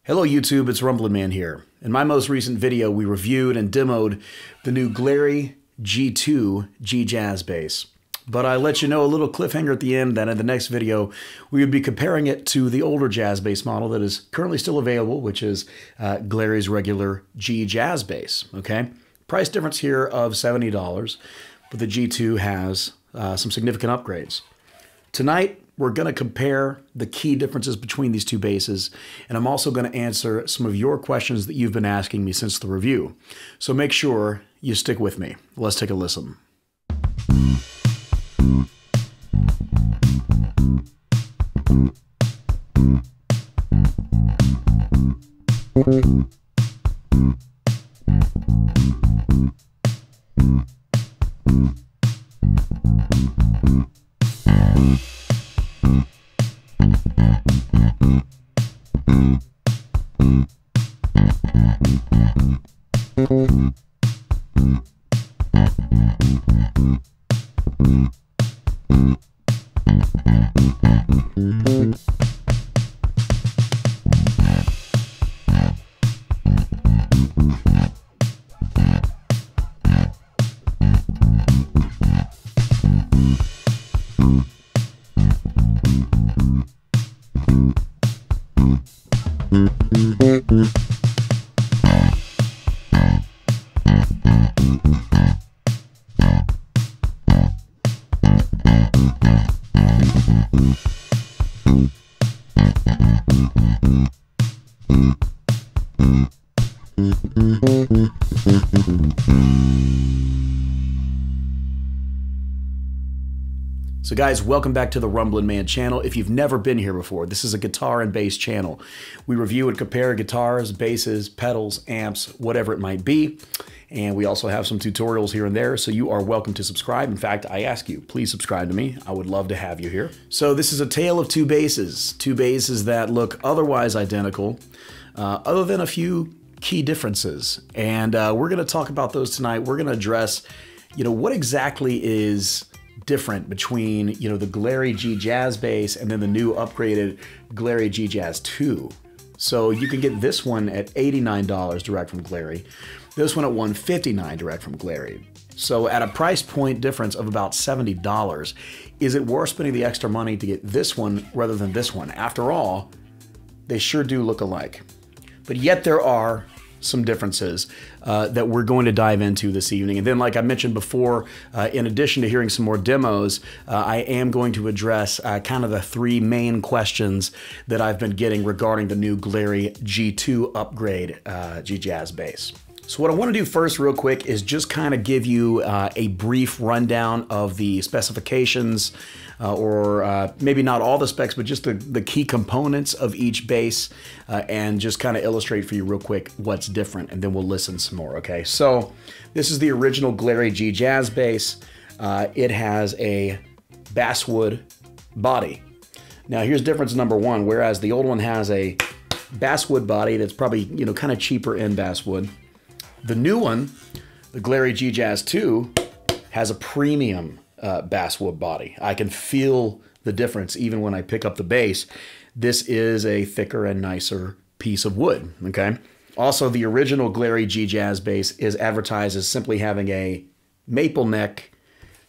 Hello YouTube, it's Rumbling Man here. In my most recent video, we reviewed and demoed the new Glarry G2 GJazz Bass. But I let you know a little cliffhanger at the end that in the next video, we would be comparing it to the older jazz bass model that is currently still available, which is Glarry's regular GJazz Bass, okay? Price difference here of $70, but the G2 has some significant upgrades. Tonight, we're going to compare the key differences between these two basses, and I'm also going to answer some of your questions that you've been asking me since the review. So make sure you stick with me. Let's take a listen. So guys, welcome back to the Rumbling Man channel. If you've never been here before, this is a guitar and bass channel. We review and compare guitars, basses, pedals, amps, whatever it might be. And we also have some tutorials here and there, so you are welcome to subscribe. In fact, I ask you, please subscribe to me. I would love to have you here. So this is a tale of two basses that look otherwise identical, other than a few key differences. And we're gonna talk about those tonight. We're gonna address, what exactly is different between, the Glarry GJazz Bass and then the new upgraded Glarry GJazz 2. So you can get this one at $89 direct from Glarry, this one at $159 direct from Glarry. So at a price point difference of about $70, is it worth spending the extra money to get this one rather than this one? After all, they sure do look alike. But yet there are some differences that we're going to dive into this evening. And then, like I mentioned before, in addition to hearing some more demos, I am going to address kind of the three main questions that I've been getting regarding the new Glarry G2 upgrade GJazz Bass. So what I want to do first real quick is just kind of give you a brief rundown of the specifications, or maybe not all the specs, but just the key components of each bass, and just kind of illustrate for you real quick what's different, and then we'll listen some more, okay? So this is the original Glarry GJazz Bass. It has a basswood body. Now here's difference number one. Whereas the old one has a basswood body that's probably, kind of cheaper in basswood, the new one, the Glarry GJazz 2, has a premium basswood body. I can feel the difference even when I pick up the bass. This is a thicker and nicer piece of wood, okay? Also, the original Glarry GJazz Bass is advertised as simply having a maple neck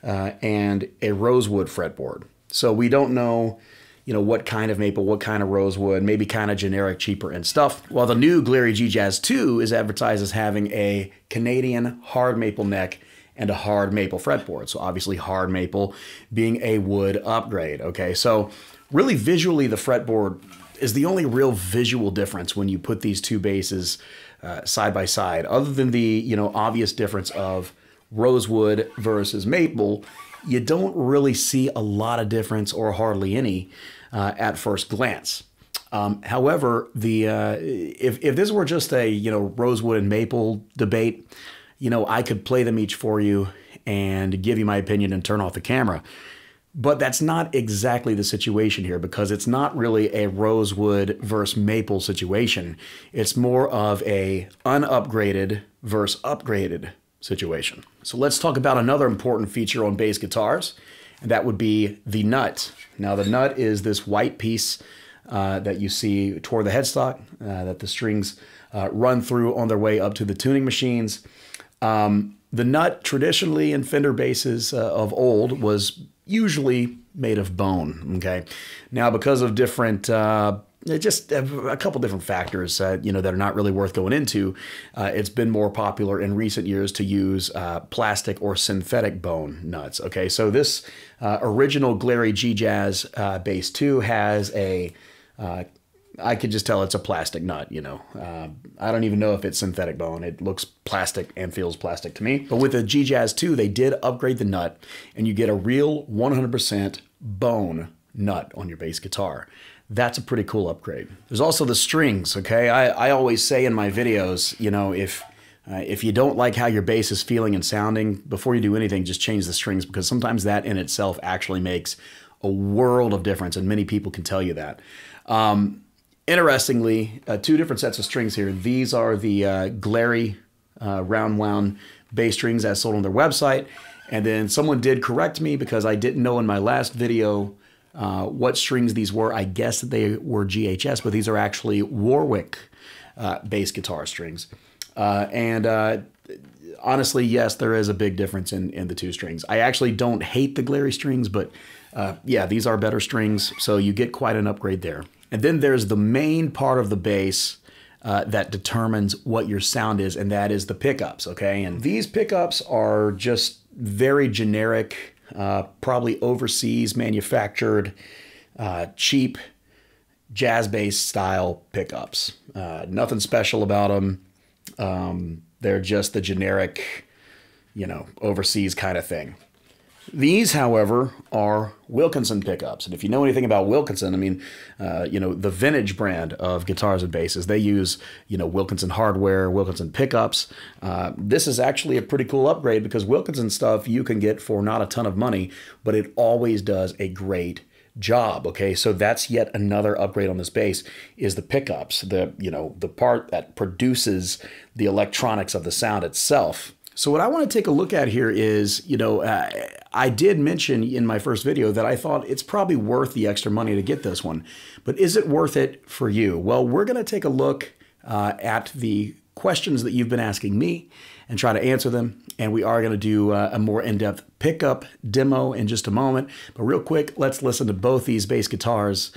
and a rosewood fretboard. So we don't know, what kind of maple, what kind of rosewood, maybe kind of generic, cheaper and stuff. While the new Glarry GJazz 2 is advertised as having a Canadian hard maple neck and a hard maple fretboard. So obviously hard maple being a wood upgrade, okay? So really visually, the fretboard is the only real visual difference when you put these two basses side by side, other than the, obvious difference of rosewood versus maple. You don't really see a lot of difference, or hardly any, at first glance. However, if this were just a rosewood and maple debate, I could play them each for you and give you my opinion and turn off the camera. But that's not exactly the situation here, because it's not really a rosewood versus maple situation. It's more of a unupgraded versus upgraded situation. So let's talk about another important feature on bass guitars, and that would be the nut. Now the nut is this white piece that you see toward the headstock that the strings run through on their way up to the tuning machines. The nut traditionally in Fender basses of old was usually made of bone, okay? Now, because of different, just a couple different factors, you know, that are not really worth going into, it's been more popular in recent years to use plastic or synthetic bone nuts, okay? So this original Glarry GJazz Bass 2 has a, I could just tell it's a plastic nut, you know. I don't even know if it's synthetic bone. It looks plastic and feels plastic to me. But with the GJazz 2, they did upgrade the nut, and you get a real 100% bone nut on your bass guitar. That's a pretty cool upgrade. There's also the strings, okay? I always say in my videos, you know, if you don't like how your bass is feeling and sounding, before you do anything, just change the strings, because sometimes that in itself actually makes a world of difference, and many people can tell you that. Interestingly, two different sets of strings here. These are the Glarry round wound bass strings as sold on their website. And then someone did correct me because I didn't know in my last video what strings these were. I guessed that they were GHS, but these are actually Warwick bass guitar strings. Honestly, yes, there is a big difference in the two strings. I actually don't hate the Glarry strings, but yeah, these are better strings, so you get quite an upgrade there. And then there's the main part of the bass that determines what your sound is, and that is the pickups, okay? And these pickups are just very generic, probably overseas manufactured, cheap jazz bass style pickups. Nothing special about them. They're just the generic, you know, overseas kind of thing. These, however, are Wilkinson pickups. And if you know anything about Wilkinson, I mean, you know, the vintage brand of guitars and basses, they use, you know, Wilkinson hardware, Wilkinson pickups. This is actually a pretty cool upgrade because Wilkinson stuff you can get for not a ton of money, but it always does a great job, okay? So that's yet another upgrade on this bass is the pickups, you know, the part that produces the electronics of the sound itself. So what I want to take a look at here is, you know, I did mention in my first video that I thought it's probably worth the extra money to get this one, but is it worth it for you? Well, we're going to take a look at the questions that you've been asking me and try to answer them, and we are going to do a more in-depth pickup demo in just a moment. But real quick, let's listen to both these bass guitars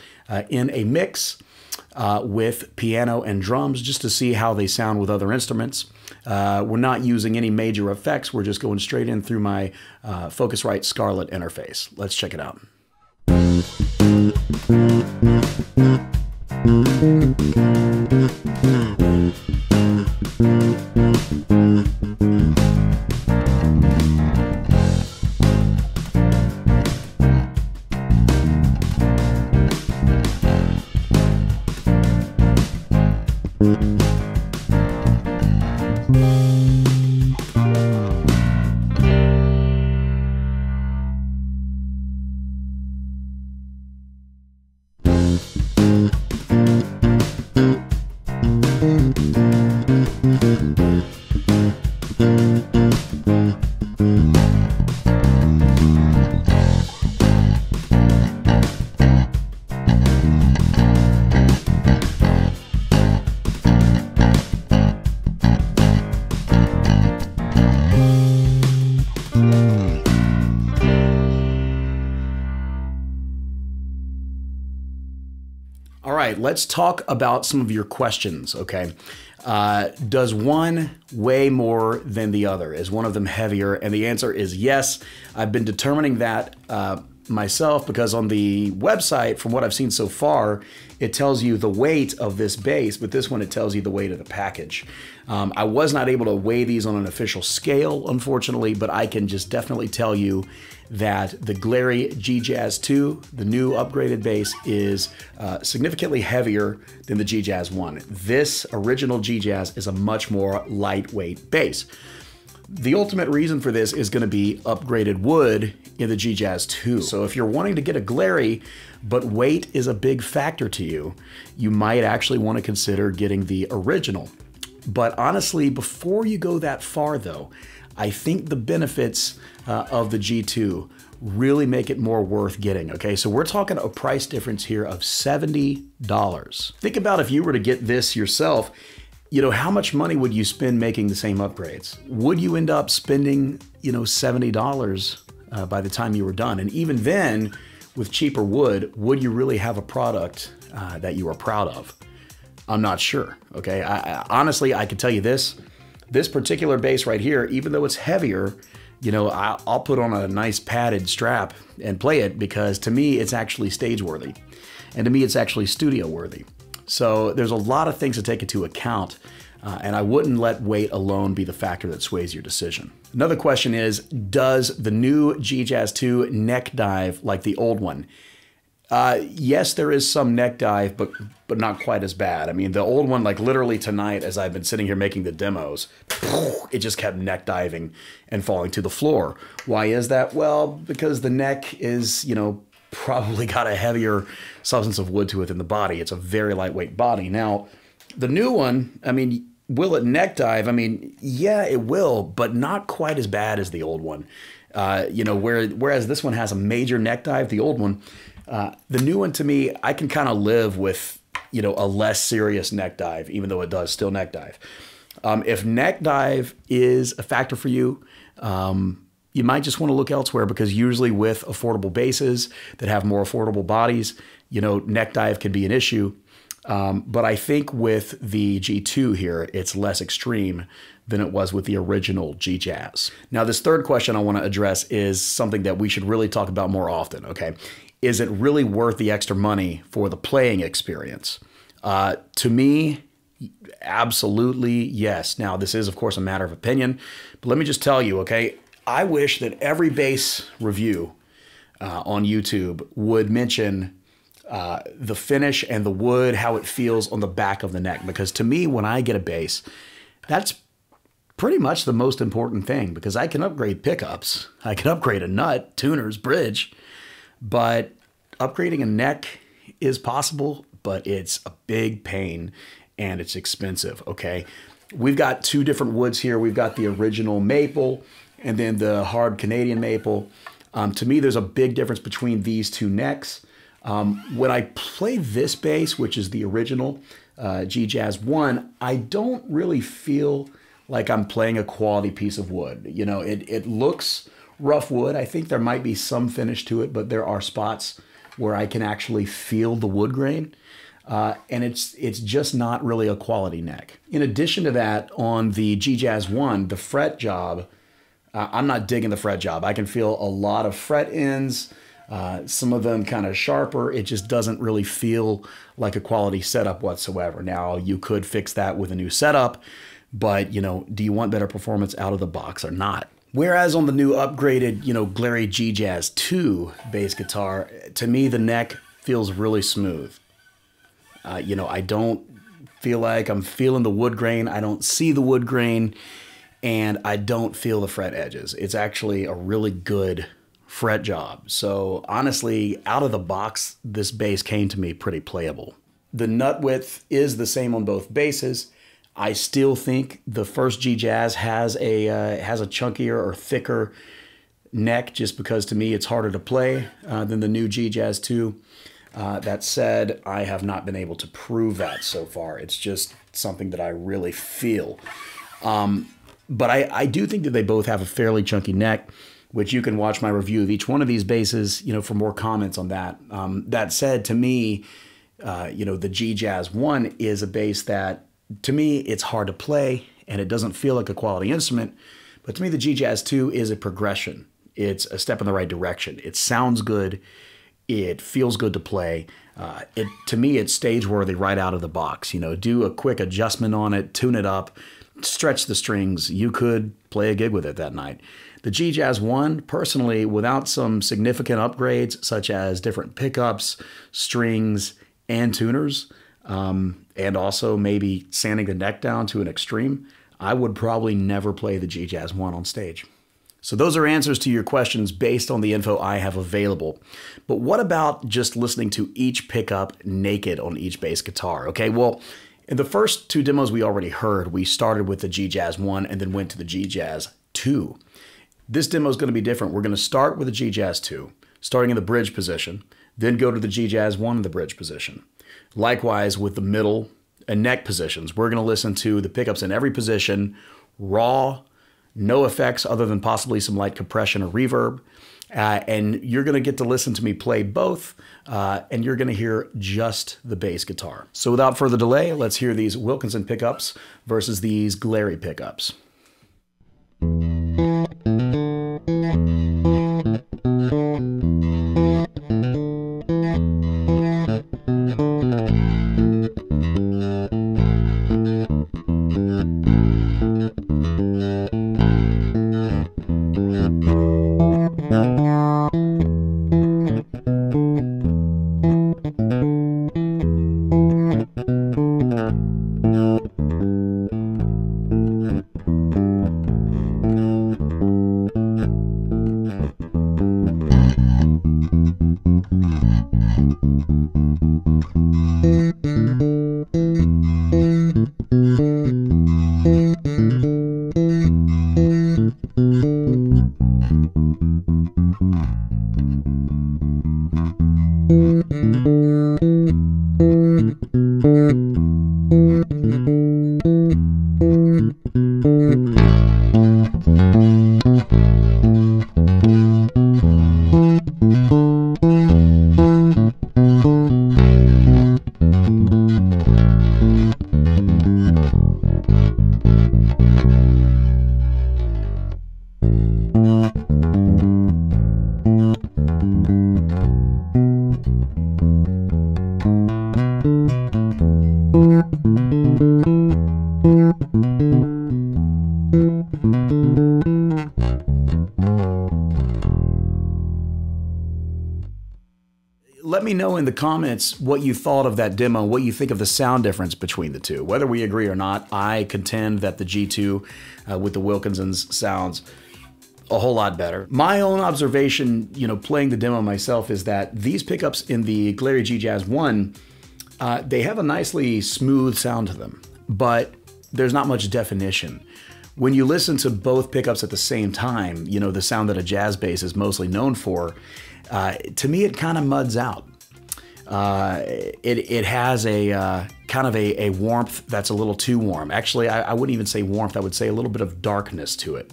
in a mix with piano and drums just to see how they sound with other instruments. We're not using any major effects. We're just going straight in through my Focusrite Scarlett interface. Let's check it out. All right, let's talk about some of your questions, okay? Does one weigh more than the other? Is one of them heavier? And the answer is yes. I've been determining that myself because on the website, from what I've seen so far, it tells you the weight of this bass, but this one, it tells you the weight of the package. I was not able to weigh these on an official scale, unfortunately, but I can just definitely tell you that the Glarry GJazz 2, the new upgraded bass, is significantly heavier than the GJazz 1. This original GJazz is a much more lightweight bass. The ultimate reason for this is going to be upgraded wood in the GJazz 2. So if you're wanting to get a Glarry, but weight is a big factor to you, you might actually want to consider getting the original. But honestly, before you go that far though, I think the benefits of the G2 really make it more worth getting, okay? So we're talking a price difference here of $70. Think about if you were to get this yourself, you know, how much money would you spend making the same upgrades? Would you end up spending, you know, $70 by the time you were done? And even then, with cheaper wood, would you really have a product that you are proud of? I'm not sure, okay? Honestly, I can tell you this particular bass right here, even though it's heavier, you know, I'll put on a nice padded strap and play it because to me, it's actually stage worthy. And to me, it's actually studio worthy. So there's a lot of things to take into account, and I wouldn't let weight alone be the factor that sways your decision. Another question is, does the new GJazz 2 neck dive like the old one? Yes, there is some neck dive, but not quite as bad. I mean, the old one, like literally tonight, as I've been sitting here making the demos, it just kept neck diving and falling to the floor. Why is that? Well, because the neck is, you know, probably got a heavier substance of wood to it than the body. It's a very lightweight body. Now, the new one, I mean, will it neck dive? I mean, yeah, it will, but not quite as bad as the old one. You know, whereas this one has a major neck dive, the old one, the new one, to me, I can kind of live with, you know, a less serious neck dive, even though it does still neck dive. If neck dive is a factor for you, you might just want to look elsewhere, because usually with affordable basses that have more affordable bodies, you know, neck dive can be an issue. But I think with the G2 here, it's less extreme than it was with the original GJazz. Now, this third question I want to address is something that we should really talk about more often, okay? Is it really worth the extra money for the playing experience? To me, absolutely yes. Now, this is, of course, a matter of opinion, but let me just tell you, okay, I wish that every bass review on YouTube would mention the finish and the wood, how it feels on the back of the neck. Because to me, when I get a bass, that's pretty much the most important thing, because I can upgrade pickups, I can upgrade a nut, tuners, bridge, but upgrading a neck is possible, but it's a big pain and it's expensive, okay? We've got two different woods here. We've got the original maple and then the hard Canadian maple. To me, there's a big difference between these two necks. When I play this bass, which is the original GJazz 1, I don't really feel like I'm playing a quality piece of wood. You know, it looks rough wood. I think there might be some finish to it, but there are spots where I can actually feel the wood grain. And it's just not really a quality neck. In addition to that, on the GJazz 1, the fret job, I'm not digging the fret job. I can feel a lot of fret ends, some of them kind of sharper. It just doesn't really feel like a quality setup whatsoever. Now, you could fix that with a new setup, but, you know, do you want better performance out of the box or not? Whereas on the new upgraded, you know, Glarry GJazz 2 bass guitar, to me, the neck feels really smooth. You know, I don't feel like I'm feeling the wood grain. I don't see the wood grain, and I don't feel the fret edges. It's actually a really good fret job. So honestly, out of the box, this bass came to me pretty playable. The nut width is the same on both basses. I still think the first GJazz has a chunkier or thicker neck, just because to me it's harder to play than the new GJazz 2. That said, I have not been able to prove that so far. It's just something that I really feel. But I do think that they both have a fairly chunky neck, which you can watch my review of each one of these basses, you know, for more comments on that. That said, to me, you know, the GJazz 1 is a bass that, to me, it's hard to play and it doesn't feel like a quality instrument. But to me, the GJazz 2 is a progression. It's a step in the right direction. It sounds good. It feels good to play. To me, it's stage worthy right out of the box. You know, do a quick adjustment on it, tune it up, stretch the strings. You could play a gig with it that night. The GJazz 1, personally, without some significant upgrades, such as different pickups, strings, and tuners, and also maybe sanding the neck down to an extreme, I would probably never play the GJazz 1 on stage. So those are answers to your questions based on the info I have available. But what about just listening to each pickup naked on each bass guitar? Okay, well, in the first two demos we already heard, we started with the GJazz 1 and then went to the GJazz 2. This demo is going to be different. We're going to start with the GJazz 2, starting in the bridge position, then go to the GJazz 1 in the bridge position. Likewise with the middle and neck positions. We're going to listen to the pickups in every position, raw, no effects other than possibly some light compression or reverb. And you're going to get to listen to me play both, and you're going to hear just the bass guitar. So without further delay, let's hear these Wilkinson pickups versus these Glarry pickups. Let me know in the comments what you thought of that demo, what you think of the sound difference between the two. Whether we agree or not, I contend that the G2 with the Wilkinsons sounds a whole lot better. My own observation, playing the demo myself, is that these pickups in the Glarry GJazz 1, they have a nicely smooth sound to them, but there's not much definition. When you listen to both pickups at the same time, the sound that a jazz bass is mostly known for, to me it kind of muds out. It has a kind of a warmth that's a little too warm. Actually, I wouldn't even say warmth, I would say a little bit of darkness to it.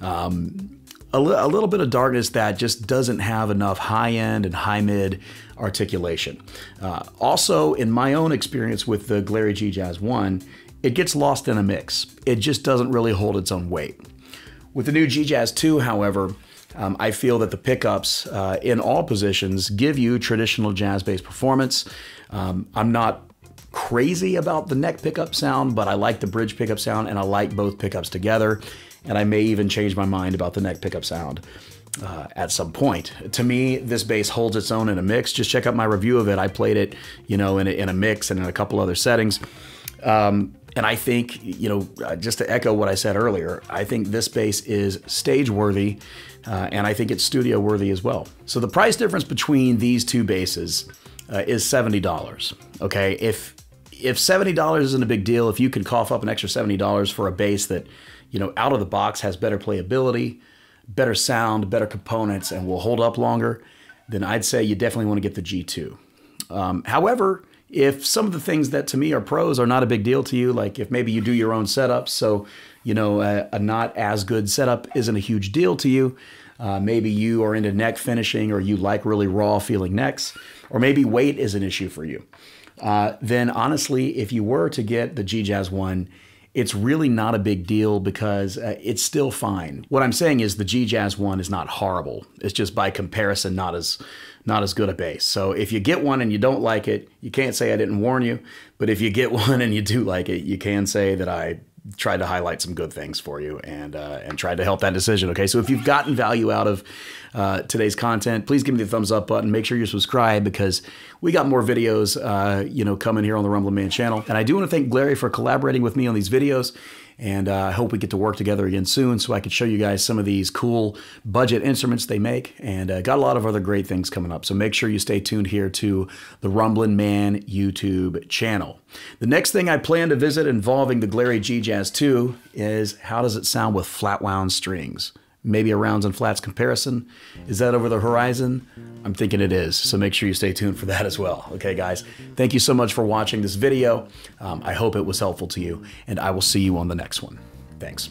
A little bit of darkness that just doesn't have enough high-end and high-mid articulation. Also, in my own experience with the Glarry GJazz 1, it gets lost in a mix. It just doesn't really hold its own weight. With the new GJazz 2, however, I feel that the pickups in all positions give you traditional jazz bass performance. I'm not crazy about the neck pickup sound, but I like the bridge pickup sound, and I like both pickups together. And I may even change my mind about the neck pickup sound at some point. To me, this bass holds its own in a mix. Just check out my review of it. I played it, in a mix and in a couple other settings. And I think, just to echo what I said earlier, I think this bass is stage worthy, and I think it's studio worthy as well. So the price difference between these two basses is $70. Okay, if $70 isn't a big deal, if you can cough up an extra $70 for a bass that, out of the box has better playability, better sound, better components, and will hold up longer, then I'd say you definitely want to get the G2. However, if some of the things that to me are pros are not a big deal to you, like if maybe you do your own setups, so a not as good setup isn't a huge deal to you, maybe you are into neck finishing or you like really raw feeling necks, or maybe weight is an issue for you, then honestly, if you were to get the GJazz 1, it's really not a big deal because it's still fine. What I'm saying is the GJazz 1 is not horrible. It's just by comparison not as good a bass. So if you get one and you don't like it, you can't say I didn't warn you. But if you get one and you do like it, you can say that I tried to highlight some good things for you and tried to help that decision. Okay, so if you've gotten value out of today's content, please give me the thumbs up button. Make sure you subscribe because we got more videos, coming here on the Rumbling Man channel. And I do want to thank Glarry for collaborating with me on these videos. And I hope we get to work together again soon so I can show you guys some of these cool budget instruments they make. And got a lot of other great things coming up. So make sure you stay tuned here to the Rumbling Man YouTube channel. The next thing I plan to visit involving the Glarry GJazz 2 is how does it sound with flat wound strings? maybe a rounds and flats comparison. Is that over the horizon? I'm thinking it is, so make sure you stay tuned for that as well. Okay, guys, thank you so much for watching this video. I hope it was helpful to you, and I will see you on the next one. Thanks.